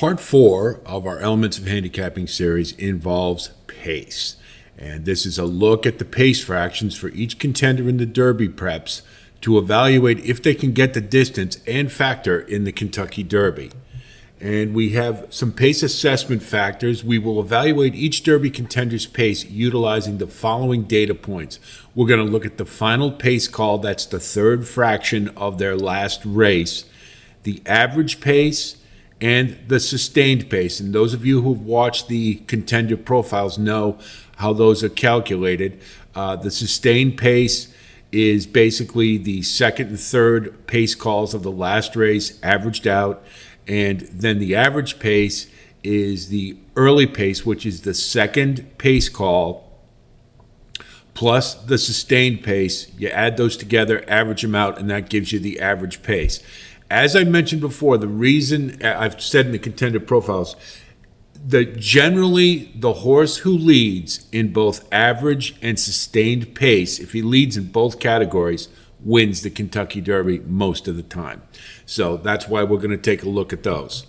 Part 4 of our Elements of Handicapping series involves pace. And this is a look at the pace fractions for each contender in the Derby preps to evaluate if they can get the distance and factor in the Kentucky Derby. And we have some pace assessment factors. We will evaluate each Derby contender's pace utilizing the following data points. We're going to look at the final pace call, that's the third fraction of their last race, the average pace, and the sustained pace. And those of you who've watched the contender profiles know how those are calculated. The sustained pace is basically the second and third pace calls of the last race averaged out. And then the average pace is the early pace, which is the second pace call, plus the sustained pace. You add those together, average them out, and that gives you the average pace. As I mentioned before, the reason I've said in the contender profiles, generally the horse who leads in both average and sustained pace, if he leads in both categories, wins the Kentucky Derby most of the time. So that's why we're going to take a look at those.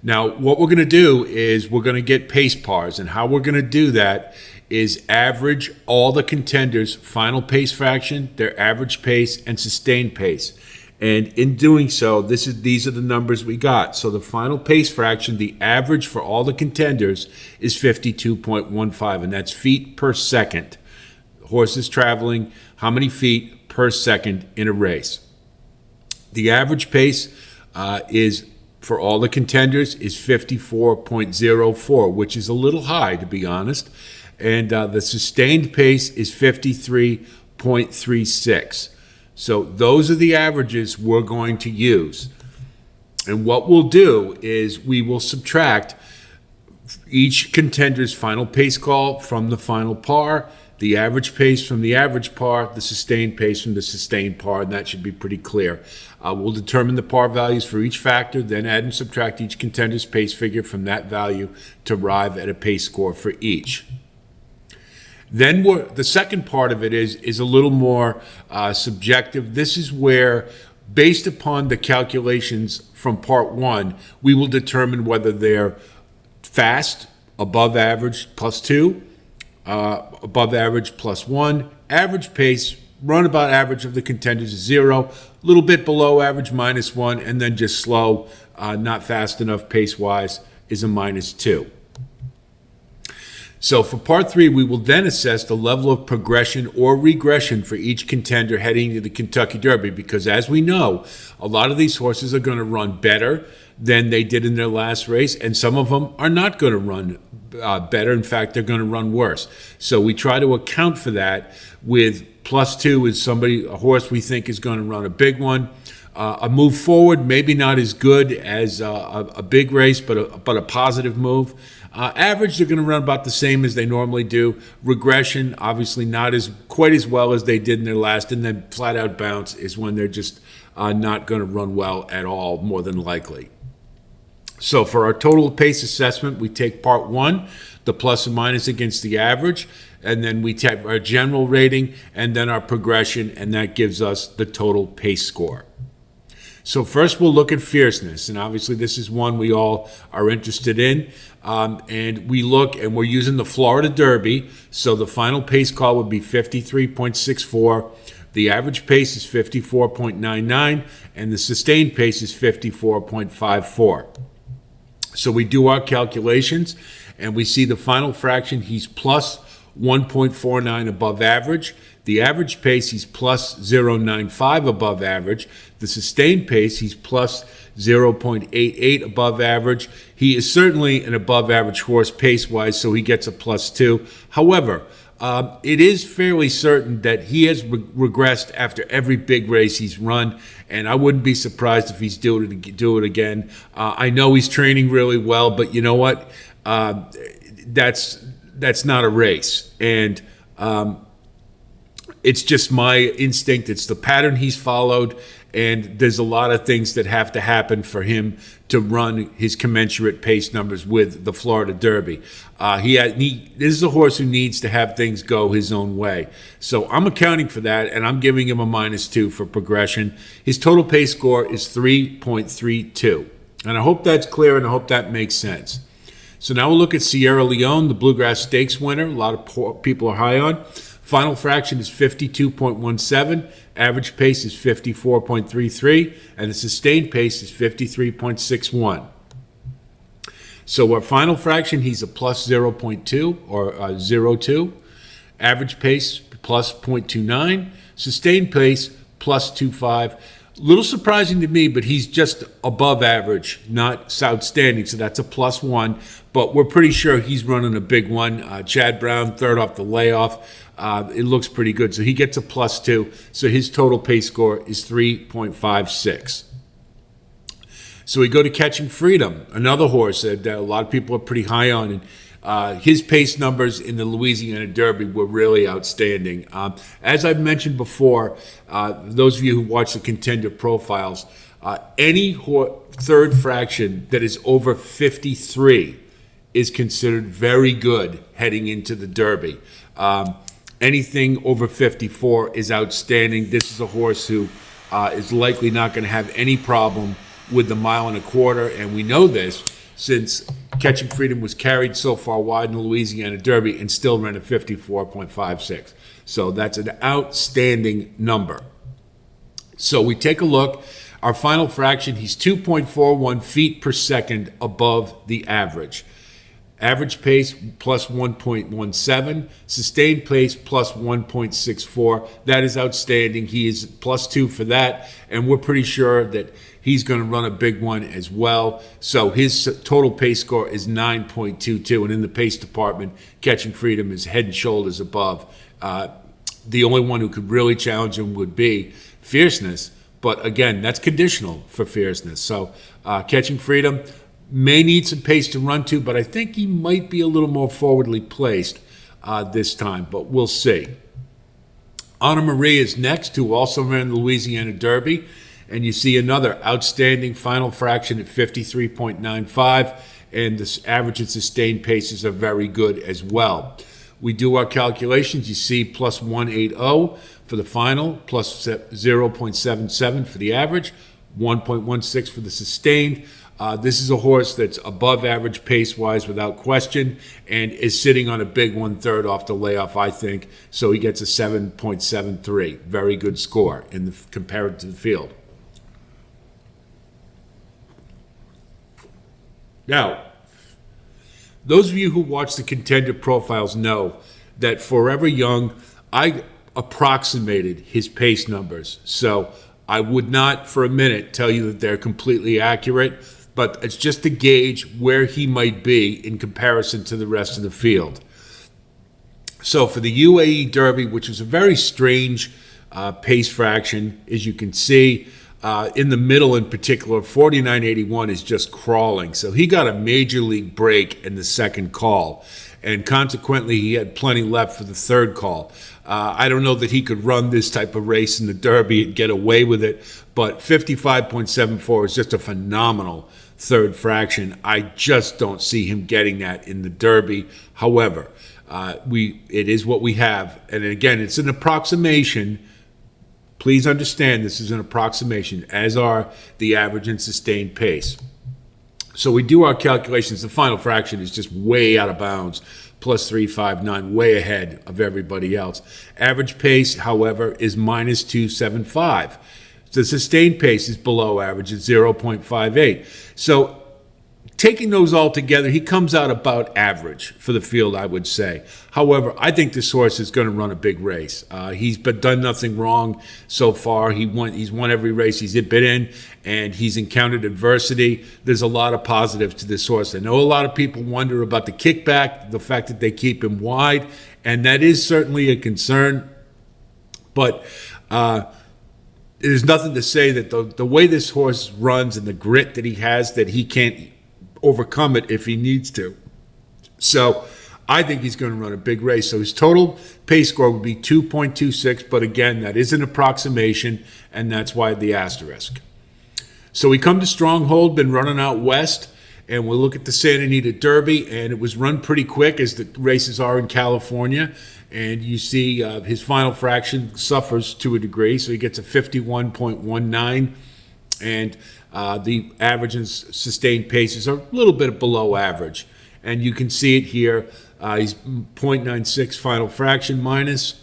Now, what we're going to do is we're going to get pace pars, and how we're going to do that is average all the contenders' final pace fraction, their average pace, and sustained pace. And in doing so, these are the numbers we got. So the final pace fraction, the average for all the contenders is 52.15, and that's feet per second. The horse is traveling how many feet per second in a race. The average pace is for all the contenders is 54.04, which is a little high, to be honest. And the sustained pace is 53.36. So those are the averages we're going to use. And what we'll do is we will subtract each contender's final pace call from the final par, the average pace from the average par, the sustained pace from the sustained par, and that should be pretty clear. We'll determine the par values for each factor, then add and subtract each contender's pace figure from that value to arrive at a pace score for each. Then the second part of it is a little more subjective. This is where, based upon the calculations from part 1, we will determine whether they're fast, above average, +2, above average, +1, average pace, runabout average of the contenders is 0, a little bit below average, -1, and then just slow, not fast enough pace-wise, is a -2. So for part 3, we will then assess the level of progression or regression for each contender heading to the Kentucky Derby, because as we know, a lot of these horses are going to run better than they did in their last race, and some of them are not going to run better. In fact, they're going to run worse. So we try to account for that with +2 is a horse we think is going to run a big one. A move forward, maybe not as good as a big race, but a positive move. Average, they're going to run about the same as they normally do. Regression, obviously not quite as well as they did in their last. And then flat out bounce is when they're just not going to run well at all, more than likely. So for our total pace assessment, we take part 1, the plus and minus against the average, and then we take our general rating and then our progression, and that gives us the total pace score. So first we'll look at fierceness, and obviously this is one we all are interested in. And we look, and we're using the Florida Derby, so the final pace call would be 53.64. The average pace is 54.99, and the sustained pace is 54.54. So we do our calculations, and we see the final fraction, he's plus 1.49 above average. The average pace, he's plus 0.95 above average. The sustained pace, he's plus 0.88 above average. He is certainly an above average horse pace-wise, so he gets a +2. However, it is fairly certain that he has regressed after every big race he's run, and I wouldn't be surprised if he's do it again. I know he's training really well, but you know what? That's not a race, and it's just my instinct. It's the pattern he's followed, and there's a lot of things that have to happen for him to run his commensurate pace numbers with the Florida Derby. This is a horse who needs to have things go his own way. So I'm accounting for that, and I'm giving him a -2 for progression. His total pace score is 3.32. And I hope that's clear, and I hope that makes sense. So now we'll look at Sierra Leone, the Bluegrass Stakes winner. A lot of people are high on. Final fraction is 52.17. Average pace is 54.33. And the sustained pace is 53.61. So our final fraction, he's a plus 0.2 or 0.2. Average pace plus 0.29. Sustained pace plus 2.5. A little surprising to me, but he's just above average, not outstanding. So that's a plus 1. But we're pretty sure he's running a big one. Chad Brown, third off the layoff. It looks pretty good. So he gets a plus 2. So his total pace score is 3.56. So we go to Catching Freedom, another horse that a lot of people are pretty high on. And his pace numbers in the Louisiana Derby were really outstanding. As I've mentioned before, those of you who watch the contender profiles, any third fraction that is over 53 is considered very good heading into the Derby. Anything over 54 is outstanding. This is a horse who is likely not going to have any problem with the 1.25 miles, and we know this since Catching Freedom was carried so far wide in the Louisiana Derby and still ran at 54.56. So that's an outstanding number. So we take a look. Our final fraction, he's 2.41 feet per second above the average. Average pace plus 1.17, sustained pace plus 1.64. That is outstanding. He is plus 2 for that, and we're pretty sure that he's going to run a big one as well. So his total pace score is 9.22, and in the pace department, Catching Freedom is head and shoulders above. The only one who could really challenge him would be Fierceness, but again, that's conditional for Fierceness. So Catching Freedom may need some pace to run to, but I think he might be a little more forwardly placed this time, but we'll see. Anna Marie is next, who also ran the Louisiana Derby, and you see another outstanding final fraction at 53.95, and the average and sustained paces are very good as well. We do our calculations. You see plus 180 for the final, plus 0.77 for the average, 1.16 for the sustained. This is a horse that's above average pace-wise without question and is sitting on a big 1/3 off the layoff, I think. So he gets a 7.73. Very good score compared to the field. Now, those of you who watch the contender profiles know that Forever Young, I approximated his pace numbers. So I would not for a minute tell you that they're completely accurate, but it's just to gauge where he might be in comparison to the rest of the field. So for the UAE Derby, which was a very strange pace fraction, as you can see, in the middle in particular, 49.81 is just crawling. So he got a major league break in the second call, and consequently he had plenty left for the third call. I don't know that he could run this type of race in the Derby and get away with it, but 55.74 is just a phenomenal third fraction. I just don't see him getting that in the Derby. However, it is what we have, and again, it's an approximation. Please understand this is an approximation, as are the average and sustained pace. So we do our calculations. The final fraction is just way out of bounds, plus 359, way ahead of everybody else. Average pace, however, is minus 275. The sustained pace is below average at 0.58. So taking those all together, he comes out about average for the field, I would say. However, I think this horse is going to run a big race. He's done nothing wrong so far. He's won every race he's been in, and he's encountered adversity. There's a lot of positives to this horse. I know a lot of people wonder about the kickback, the fact that they keep him wide, and that is certainly a concern. But there's nothing to say that the way this horse runs and the grit that he has, that he can't overcome it if he needs to. So I think he's going to run a big race. So his total pace score would be 2.26, but again, that is an approximation, and that's why the asterisk. So we come to Stronghold, been running out west, and we'll look at the Santa Anita Derby, and it was run pretty quick, as the races are in California. And you see his final fraction suffers to a degree, so he gets a 51.19 And the average and sustained paces are a little bit below average. And you can see it here. He's 0.96 final fraction minus.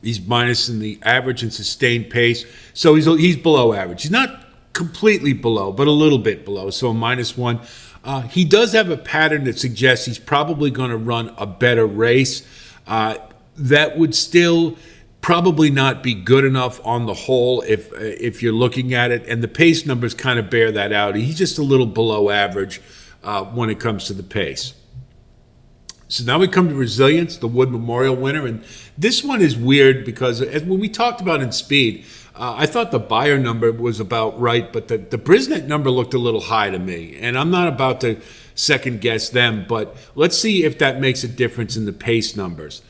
He's minus in the average and sustained pace. So he's below average. He's not completely below, but a little bit below. So a -1. He does have a pattern that suggests he's probably going to run a better race. That would still probably not be good enough on the whole if you're looking at it. And the pace numbers kind of bear that out. He's just a little below average when it comes to the pace. So now we come to Resilience, the Wood Memorial winner. And this one is weird because when we talked about in speed, I thought the Beyer number was about right, but the Brisnet number looked a little high to me. And I'm not about to second guess them, but let's see if that makes a difference in the pace numbers.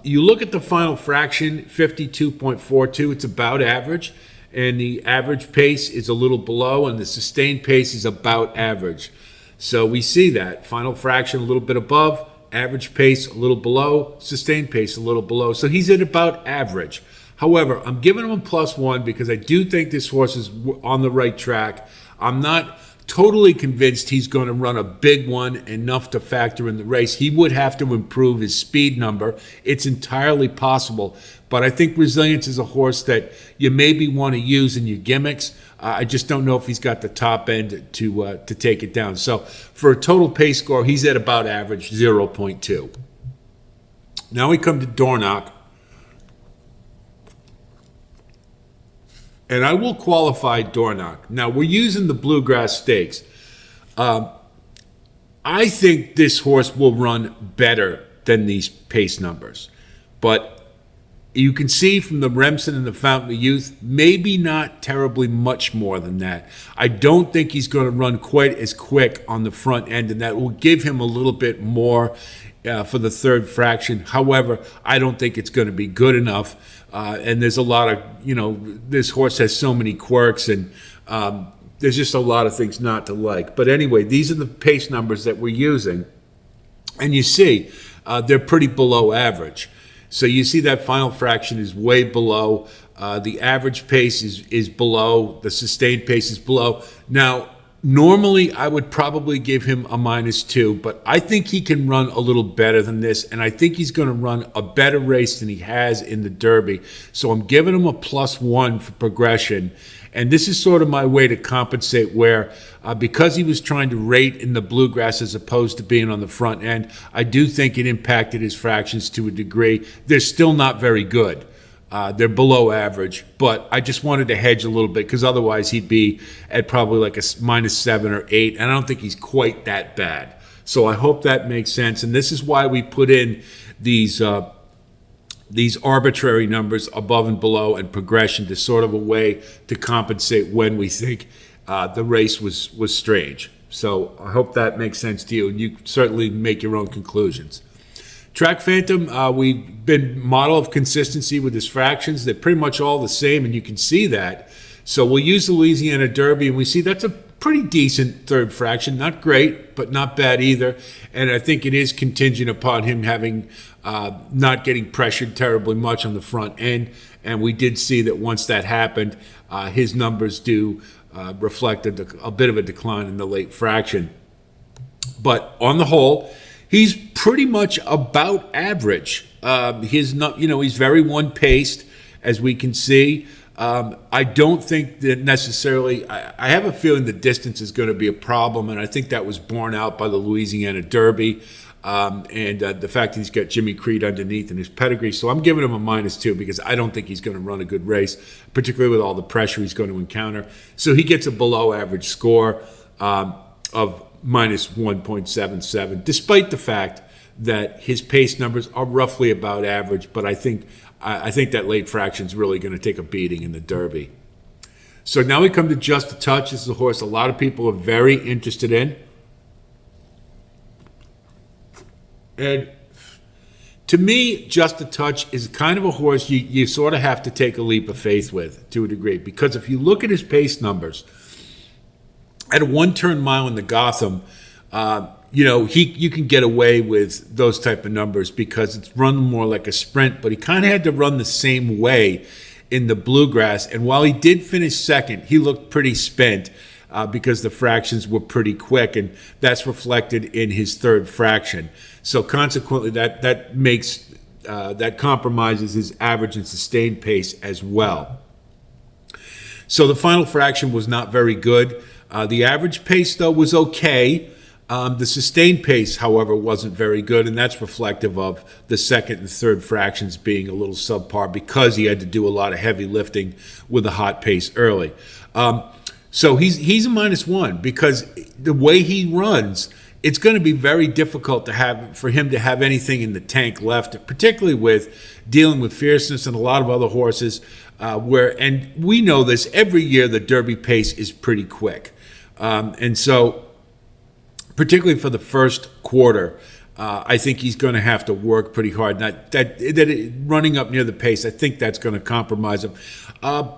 You look at the final fraction, 52.42, it's about average. And the average pace is a little below, and the sustained pace is about average. So we see that. Final fraction a little bit above, average pace a little below, sustained pace a little below. So he's at about average. However, I'm giving him a +1 because I do think this horse is on the right track. I'm not totally convinced he's going to run a big one enough to factor in the race. He would have to improve his speed number. It's entirely possible. But I think Resilience is a horse that you maybe want to use in your gimmicks. I just don't know if he's got the top end to take it down. So for a total pace score, he's at about average, 0.2. Now we come to Dornoch. And I will qualify Dornoch. Now, we're using the Bluegrass Stakes. I think this horse will run better than these pace numbers. But you can see from the Remsen and the Fountain of Youth, maybe not terribly much more than that. I don't think he's going to run quite as quick on the front end, and that will give him a little bit more for the third fraction. However, I don't think it's going to be good enough. And there's a lot of, this horse has so many quirks, and there's just a lot of things not to like. But anyway, these are the pace numbers that we're using. And you see, they're pretty below average. So you see that final fraction is way below. The average pace is below. The sustained pace is below. Now, normally I would probably give him a -2, but I think he can run a little better than this, and I think he's going to run a better race than he has in the Derby. So I'm giving him a +1 for progression. And this is sort of my way to compensate where, because he was trying to rate in the Bluegrass as opposed to being on the front end, I do think it impacted his fractions to a degree. They're still not very good. They're below average, but I just wanted to hedge a little bit because otherwise he'd be at probably like a -7 or 8, and I don't think he's quite that bad. So I hope that makes sense, and this is why we put in these arbitrary numbers above and below and progression to sort of a way to compensate when we think the race was strange. So I hope that makes sense to you, and you certainly make your own conclusions. Track Phantom, we've been model of consistency with his fractions. They're pretty much all the same, and you can see that. So we'll use the Louisiana Derby, and we see that's a pretty decent third fraction. Not great, but not bad either. And I think it is contingent upon him having not getting pressured terribly much on the front end. And we did see that once that happened, his numbers do reflect a bit of a decline in the late fraction. But on the whole, he's pretty much about average. He's very one-paced, as we can see. I don't think that necessarily, I have a feeling the distance is going to be a problem, and I think that was borne out by the Louisiana Derby and the fact that he's got Jimmy Creed underneath in his pedigree. So I'm giving him a -2 because I don't think he's going to run a good race, particularly with all the pressure he's going to encounter. So he gets a below-average score of -1.77, despite the fact that his pace numbers are roughly about average, but I think that late fraction is really going to take a beating in the Derby. So now we come to Just a Touch. This is a horse a lot of people are very interested in. And to me, Just a Touch is kind of a horse you sort of have to take a leap of faith with to a degree, because if you look at his pace numbers, at a one-turn mile in the Gotham, you can get away with those type of numbers because it's run more like a sprint, but he kind of had to run the same way in the Bluegrass. And while he did finish second, he looked pretty spent because the fractions were pretty quick, and that's reflected in his third fraction. So consequently, that makes that compromises his average and sustained pace as well. So the final fraction was not very good. The average pace, though, was okay. The sustained pace, however, wasn't very good, and that's reflective of the second and third fractions being a little subpar because he had to do a lot of heavy lifting with a hot pace early. So he's a -1 because the way he runs, it's going to be very difficult for him to have anything in the tank left, particularly with dealing with Fierceness and a lot of other horses and we know this, every year the Derby pace is pretty quick. And so particularly for the first quarter, I think he's going to have to work pretty hard. Running up near the pace, I think that's going to compromise him.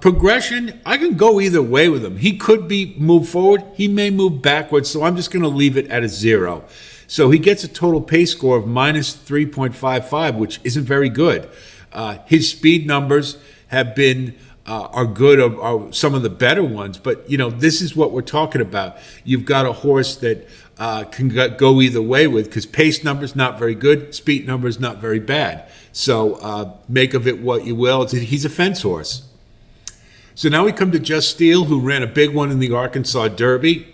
Progression, I can go either way with him. He could move forward. He may move backwards, so I'm just going to leave it at a 0. So he gets a total pace score of -3.55, which isn't very good. His speed numbers have been are good, are some of the better ones. But, this is what we're talking about. You've got a horse that can go either way with, because pace numbers not very good, speed numbers not very bad. So make of it what you will. He's a fence horse. So now we come to Just Steel, who ran a big one in the Arkansas Derby.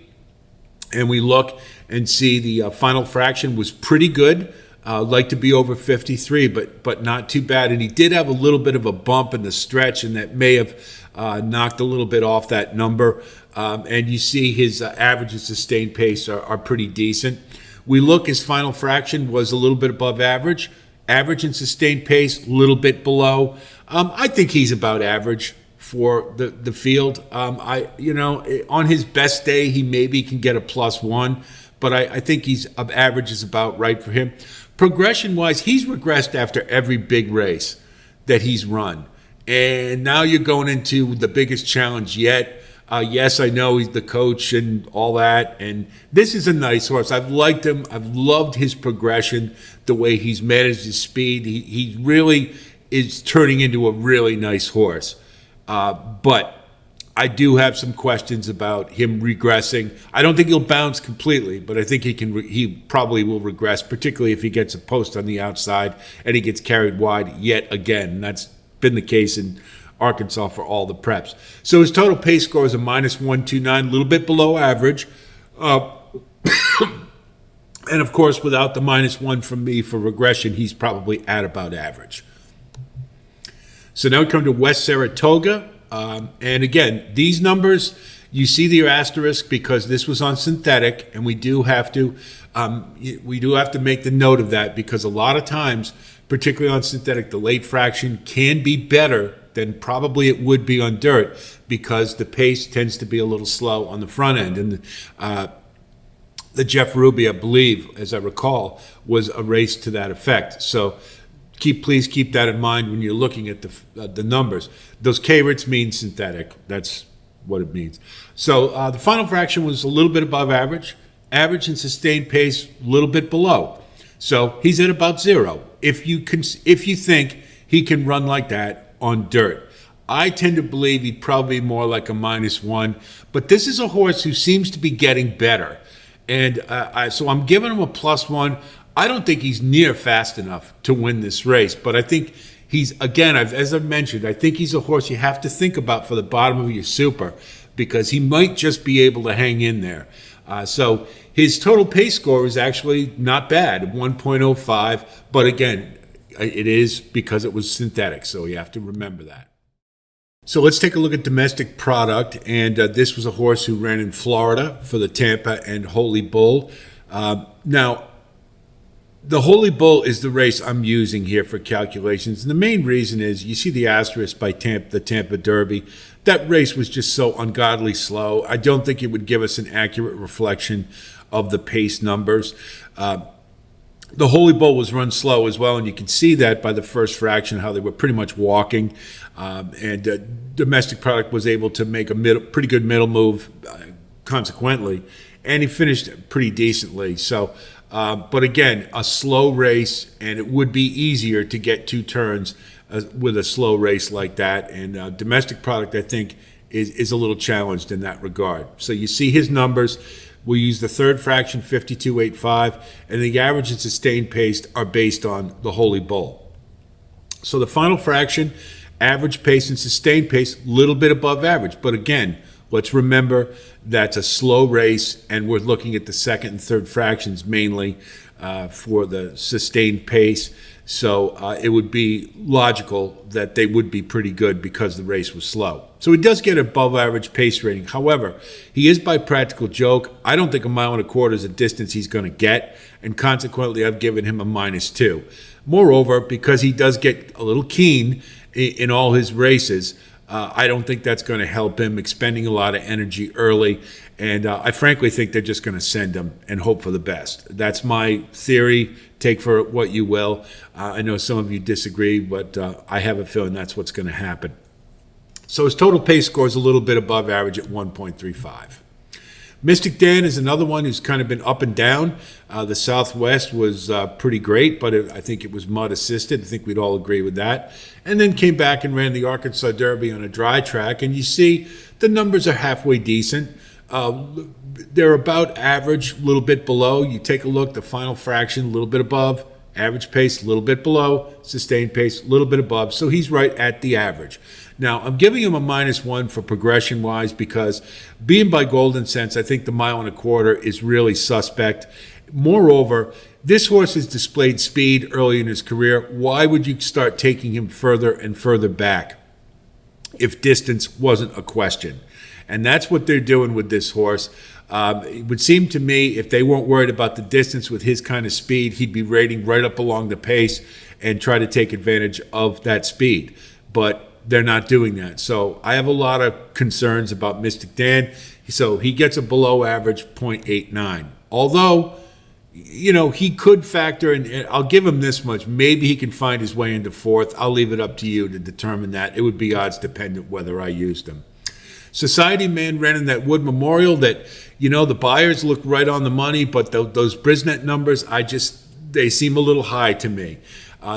And we look and see the final fraction was pretty good. Like to be over 53, but not too bad. And he did have a little bit of a bump in the stretch, and that may have knocked a little bit off that number. And you see his average and sustained pace are pretty decent. We look, his final fraction was a little bit above average. Average and sustained pace, a little bit below. I think he's about average for the field. On his best day, he maybe can get a +1, but I think average is about right for him. Progression-wise, he's regressed after every big race that he's run. And now you're going into the biggest challenge yet. Yes, I know he's the coach and all that, and this is a nice horse. I've liked him. I've loved his progression, the way he's managed his speed. He really is turning into a really nice horse. But I do have some questions about him regressing. I don't think he'll bounce completely, but I think he probably will regress, particularly if he gets a post on the outside and he gets carried wide yet again. And that's been the case in Arkansas for all the preps. So his total pace score is a -129, a little bit below average. And of course, without the -1 from me for regression, he's probably at about average. So now we come to West Saratoga. And again, these numbers, you see the asterisk because this was on synthetic, and we do have to make the note of that, because a lot of times, particularly on synthetic, the late fraction can be better than probably it would be on dirt, because the pace tends to be a little slow on the front end. And the Jeff Ruby, I believe, as I recall, was a race to that effect. So please keep that in mind when you're looking at the numbers. Those K-rates mean synthetic. That's what it means. So the final fraction was a little bit above average. Average and sustained pace, a little bit below. So he's at about 0. If you think he can run like that on dirt, I tend to believe he'd probably be more like a -1. But this is a horse who seems to be getting better. And so I'm giving him a +1. I don't think he's near fast enough to win this race, but I think he's, again, as I've mentioned, I think he's a horse you have to think about for the bottom of your super, because he might just be able to hang in there. So his total pace score is actually not bad, 1.05, but again, it is because it was synthetic, so you have to remember that. So let's take a look at domestic product, and this was a horse who ran in Florida for the Tampa and Holy Bull. Now, the Holy Bull is the race I'm using here for calculations. And the main reason is, you see the asterisk by the Tampa Derby. That race was just so ungodly slow. I don't think it would give us an accurate reflection of the pace numbers. The Holy Bull was run slow as well, and you can see that by the first fraction, how they were pretty much walking. And domestic product was able to make a pretty good middle move, consequently, and he finished pretty decently. So, but again, a slow race, and it would be easier to get 2 turns with a slow race like that. And domestic product, I think, is a little challenged in that regard. So you see his numbers. We use the third fraction, 52.85, and the average and sustained pace are based on the Holy Bull. So the final fraction, average pace and sustained pace, a little bit above average. But again, let's remember that's a slow race, and we're looking at the second and third fractions mainly for the sustained pace. So it would be logical that they would be pretty good because the race was slow. So he does get above average pace rating. However, he is by practical joke. I don't think 1.25 miles is a distance he's going to get, and consequently I've given him a -2. Moreover, because he does get a little keen in all his races, I don't think that's going to help him, expending a lot of energy early. And I frankly think they're just going to send him and hope for the best. That's my theory. Take for what you will. I know some of you disagree, but I have a feeling that's what's going to happen. So his total pace score is a little bit above average at 1.35. Mystic Dan is another one who's kind of been up and down. The Southwest was pretty great, but I think it was mud assisted. I think we'd all agree with that. And then came back and ran the Arkansas Derby on a dry track. And you see the numbers are halfway decent. They're about average, a little bit below. You take a look, the final fraction, a little bit above. Average pace, a little bit below. Sustained pace, a little bit above. So he's right at the average. Now, I'm giving him a -1 for progression-wise because being by Golden Sense, I think the 1.25 miles is really suspect. Moreover, this horse has displayed speed early in his career. Why would you start taking him further and further back if distance wasn't a question? And that's what they're doing with this horse. It would seem to me if they weren't worried about the distance with his kind of speed, he'd be rating right up along the pace and try to take advantage of that speed. But they're not doing that. So I have a lot of concerns about Mystic Dan. So he gets a below average 0.89. Although, you know, he could factor in, and I'll give him this much, maybe he can find his way into fourth. I'll leave it up to you to determine that. It would be odds dependent whether I used him. Society Man ran in that Wood Memorial that, you know, the buyers look right on the money, but those Brisnet numbers, they seem a little high to me.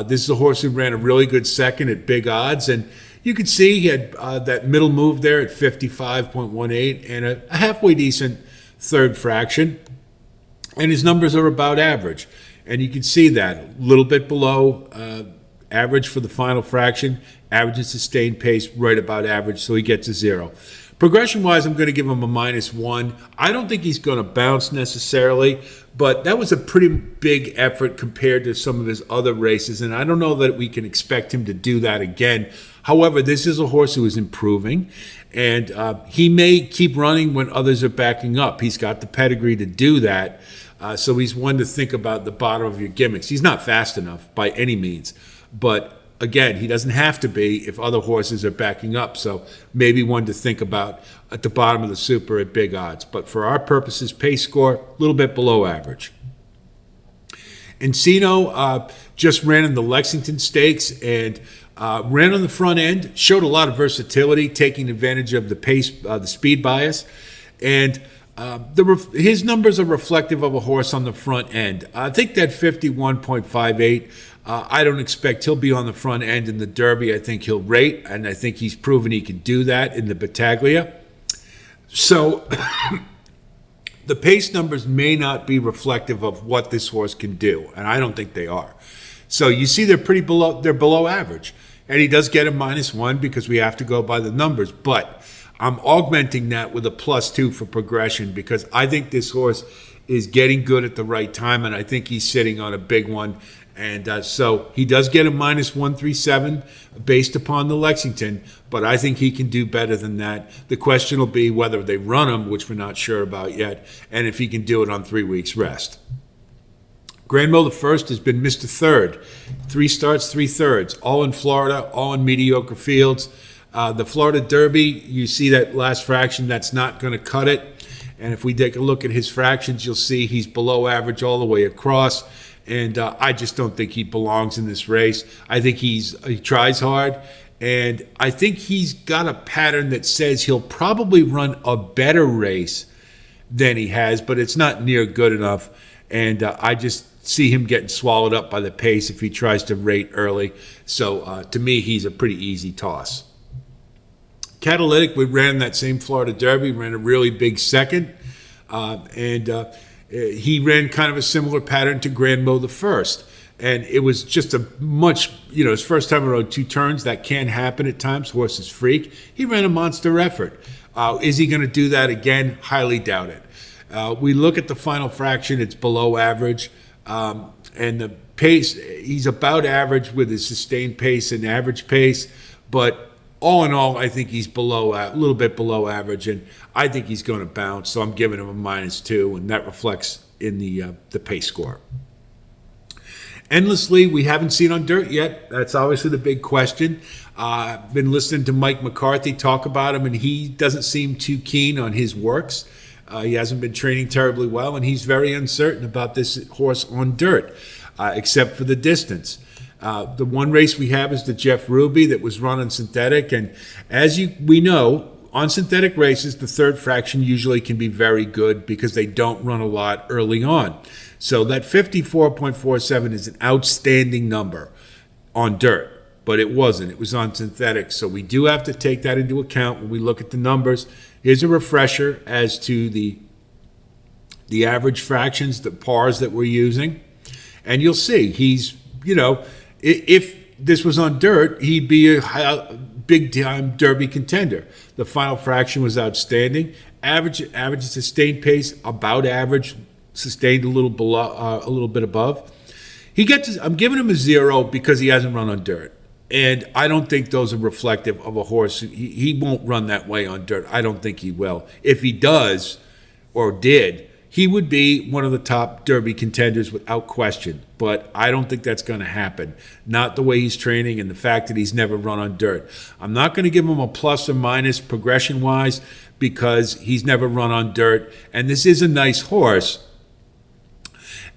This is a horse who ran a really good second at big odds, and you could see he had that middle move there at 55.18 and a halfway decent third fraction. And his numbers are about average. And you can see that a little bit below average for the final fraction, average and sustained pace right about average, so he gets a 0. Progression-wise, I'm going to give him a -1. I don't think he's going to bounce necessarily, but that was a pretty big effort compared to some of his other races, and I don't know that we can expect him to do that again. However, this is a horse who is improving, and he may keep running when others are backing up. He's got the pedigree to do that, so he's one to think about the bottom of your gimmicks. He's not fast enough by any means, but again, he doesn't have to be if other horses are backing up, so maybe one to think about at the bottom of the super at big odds. But for our purposes, pace score, a little bit below average. Encino just ran in the Lexington Stakes and ran on the front end, showed a lot of versatility, taking advantage of the pace, the speed bias, and his numbers are reflective of a horse on the front end. I think that 51.58, I don't expect he'll be on the front end in the Derby. I think he'll rate, and I think he's proven he can do that in the Battaglia. So the pace numbers may not be reflective of what this horse can do, and I don't think they are. So you see they're below average. And he does get a -1 because we have to go by the numbers. But I'm augmenting that with a +2 for progression because I think this horse is getting good at the right time, and I think he's sitting on a big one. And so he does get a -137 based upon the Lexington, but I think he can do better than that. The question will be whether they run him, which we're not sure about yet, and if he can do it on 3 weeks rest. Granville the First has been Mr. Third. 3 starts, 3 thirds, all in Florida, all in mediocre fields. The Florida Derby, you see that last fraction, that's not going to cut it. And if we take a look at his fractions, you'll see he's below average all the way across. And I just don't think he belongs in this race. I think he tries hard. And I think he's got a pattern that says he'll probably run a better race than he has, but it's not near good enough. And I just see him getting swallowed up by the pace if he tries to rate early. So to me, he's a pretty easy toss. Catalytic, we ran that same Florida Derby, ran a really big second, and he ran kind of a similar pattern to Grand Mo the first. And it was just a much, his first time around 2 turns. That can happen at times. Horses freak. He ran a monster effort. Is he going to do that again? Highly doubt it. We look at the final fraction, it's below average. And the pace, he's about average with his sustained pace and average pace. But all in all, I think he's below, a little bit below average. And I think he's going to bounce. So I'm giving him a -2. And that reflects in the pace score. Endlessly, we haven't seen on dirt yet. That's obviously the big question. I've been listening to Mike McCarthy talk about him, and he doesn't seem too keen on his works. He hasn't been training terribly well, and he's very uncertain about this horse on dirt, except for the distance. The one race we have is the Jeff Ruby that was run on synthetic, and as we know, on synthetic races, the third fraction usually can be very good because they don't run a lot early on. So that 54.47 is an outstanding number on dirt, but it wasn't. It was on synthetic. So we do have to take that into account when we look at the numbers. Here's a refresher as to the average fractions, the pars that we're using. And you'll see he's, if this was on dirt, he'd be a big-time Derby contender. The final fraction was outstanding. Average sustained pace, about average, sustained a little below, a little bit above. I'm giving him a 0 because he hasn't run on dirt. And I don't think those are reflective of a horse. He won't run that way on dirt. I don't think he will. If he does or did, he would be one of the top Derby contenders without question. But I don't think that's going to happen. Not the way he's training and the fact that he's never run on dirt. I'm not going to give him a plus or minus progression-wise because he's never run on dirt. And this is a nice horse.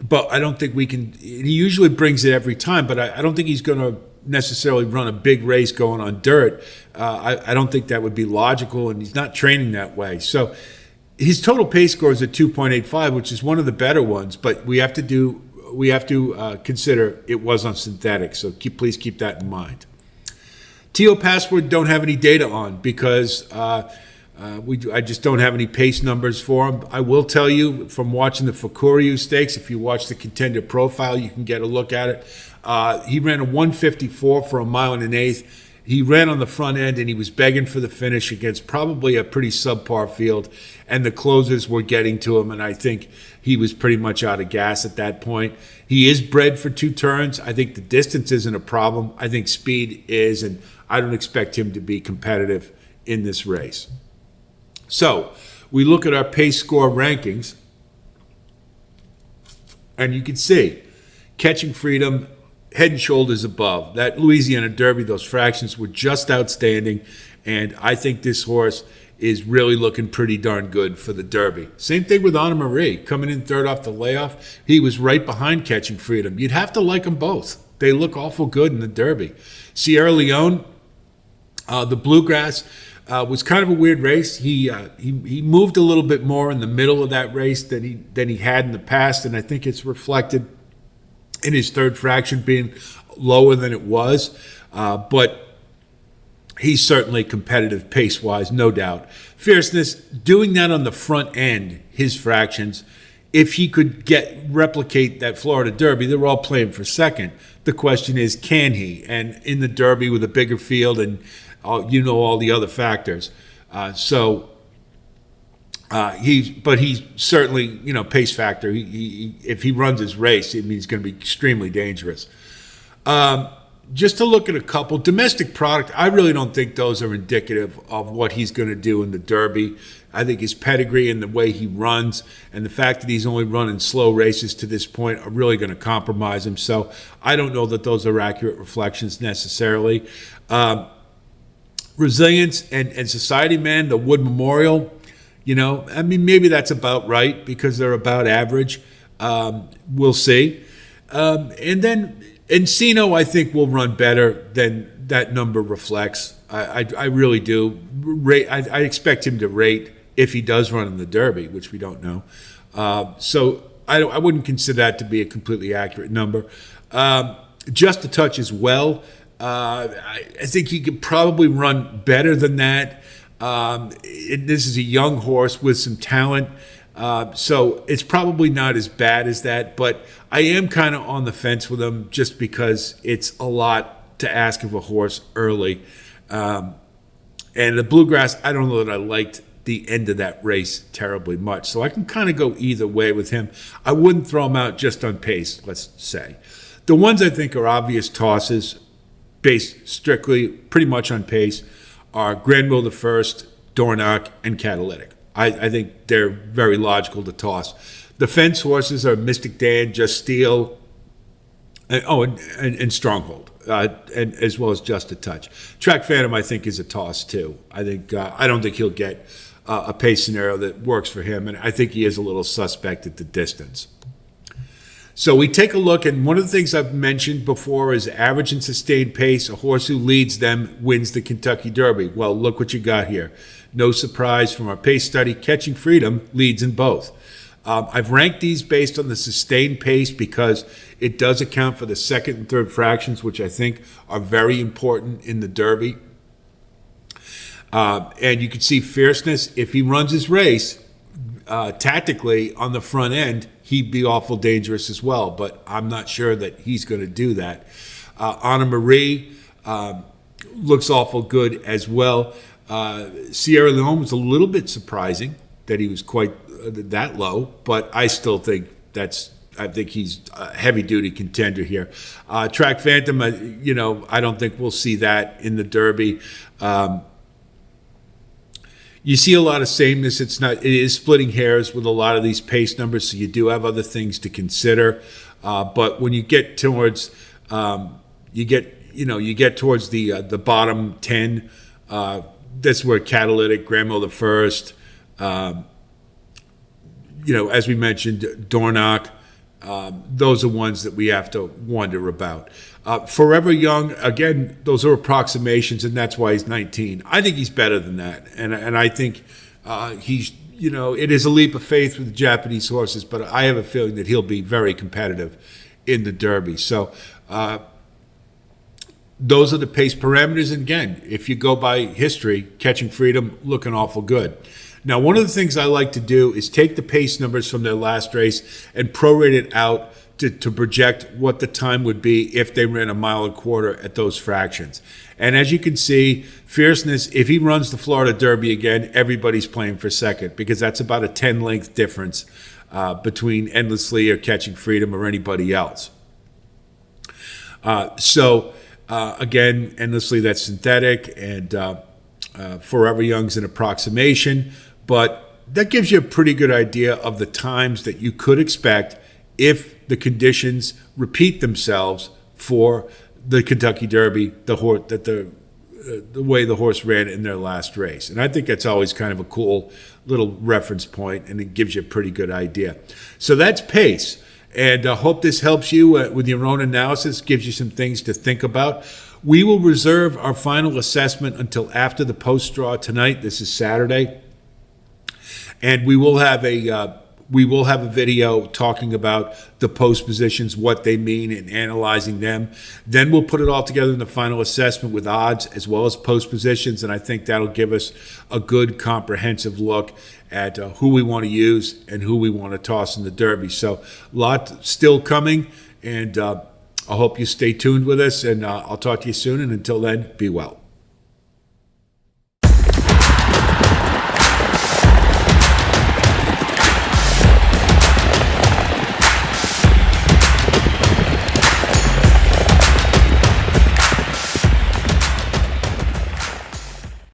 But I don't think we can. He usually brings it every time, but I don't think he's going to necessarily run a big race going on dirt. I don't think that would be logical, and he's not training that way. So his total pace score is at 2.85, which is one of the better ones. But we have to consider it was on synthetic. So please keep that in mind. TO Password don't have any data on because I just don't have any pace numbers for him. I will tell you from watching the Fukuryu Stakes, if you watch the contender profile, you can get a look at it. He ran a 154 for 1 1/8 miles. He ran on the front end and he was begging for the finish against probably a pretty subpar field, and the closers were getting to him, and I think he was pretty much out of gas at that point. He is bred for 2 turns. I think the distance isn't a problem. I think speed is, and I don't expect him to be competitive in this race. So we look at our pace score rankings, and you can see Catching Freedom, head and shoulders above. That Louisiana Derby, those fractions were just outstanding, and I think this horse is really looking pretty darn good for the Derby. Same thing with Anna Marie, coming in third off the layoff. He was right behind Catching Freedom. You'd have to like them both. They look awful good in the Derby. Sierra Leone, the Bluegrass, was kind of a weird race. He moved a little bit more in the middle of that race than he had in the past, and I think it's reflected in his third fraction being lower than it was. But he's certainly competitive pace-wise, no doubt. Fierceness, doing that on the front end, his fractions, if he could replicate that Florida Derby, they're all playing for second. The question is, can he? And in the Derby with a bigger field and all the other factors. He's certainly, pace factor. If he runs his race, it means he's going to be extremely dangerous. Just to look at a couple, domestic product, I really don't think those are indicative of what he's going to do in the Derby. I think his pedigree and the way he runs and the fact that he's only run in slow races to this point are really going to compromise him. So I don't know that those are accurate reflections necessarily. Resilience and Society Man, the Wood Memorial, maybe that's about right because they're about average. We'll see. And then Encino, I think, will run better than that number reflects. I really do. I expect him to rate if he does run in the Derby, which we don't know. So I wouldn't consider that to be a completely accurate number. Just a touch as well. I think he could probably run better than that. This is a young horse with some talent, so it's probably not as bad as that. But I am kind of on the fence with him just because it's a lot to ask of a horse early. And the Bluegrass, I don't know that I liked the end of that race terribly much. So I can kind of go either way with him. I wouldn't throw him out just on pace, let's say. The ones I think are obvious tosses, based strictly pretty much on pace, are Granville the First, Dornoch, and Catalytic. I think they're very logical to toss. The fence horses are Mystic Dan, Just Steel, and Stronghold, and as well as Just a Touch. Track Phantom, I think, is a toss too. I don't think he'll get a pace scenario that works for him, and I think he is a little suspect at the distance. So we take a look, and one of the things I've mentioned before is average and sustained pace. A horse who leads them wins the Kentucky Derby. Well, look what you got here. No surprise from our pace study, Catching Freedom leads in both. I've ranked these based on the sustained pace because it does account for the second and third fractions, which I think are very important in the Derby. And you can see Fierceness, if he runs his race tactically on the front end, he'd be awful dangerous as well, but I'm not sure that he's going to do that. Anna Marie looks awful good as well. Sierra Leone was a little bit surprising that he was quite that low, but I still think I think he's a heavy-duty contender here. Track Phantom, I don't think we'll see that in the Derby. You see a lot of sameness. It is splitting hairs with a lot of these pace numbers, so you do have other things to consider. But when you get towards, you get towards the bottom 10. That's where Catalytic, Granville the First, as we mentioned, Dornoch. Those are ones that we have to wonder about. Forever Young, again, those are approximations, and that's why he's 19. I think he's better than that, and I think he's, it is a leap of faith with the Japanese horses, but I have a feeling that he'll be very competitive in the Derby. So those are the pace parameters, and again, if you go by history, Catching Freedom looking awful good. Now, one of the things I like to do is take the pace numbers from their last race and prorate it out to project what the time would be if they ran 1.25 miles at those fractions. And as you can see, Fierceness, if he runs the Florida Derby again, everybody's playing for second because that's about a 10-length difference between Endlessly or Catching Freedom or anybody else. Again, Endlessly, that's synthetic, and Forever Young's an approximation, but that gives you a pretty good idea of the times that you could expect if the conditions repeat themselves for the Kentucky Derby, the way the horse ran in their last race. And I think that's always kind of a cool little reference point, and it gives you a pretty good idea. So that's pace, and I hope this helps you with your own analysis, gives you some things to think about. We will reserve our final assessment until after the post draw tonight. This is Saturday. And we will have a video talking about the post positions, what they mean, and analyzing them. Then we'll put it all together in the final assessment with odds as well as post positions, and I think that'll give us a good comprehensive look at who we want to use and who we want to toss in the Derby. So a lot still coming, and I hope you stay tuned with us, and I'll talk to you soon, and until then, be well.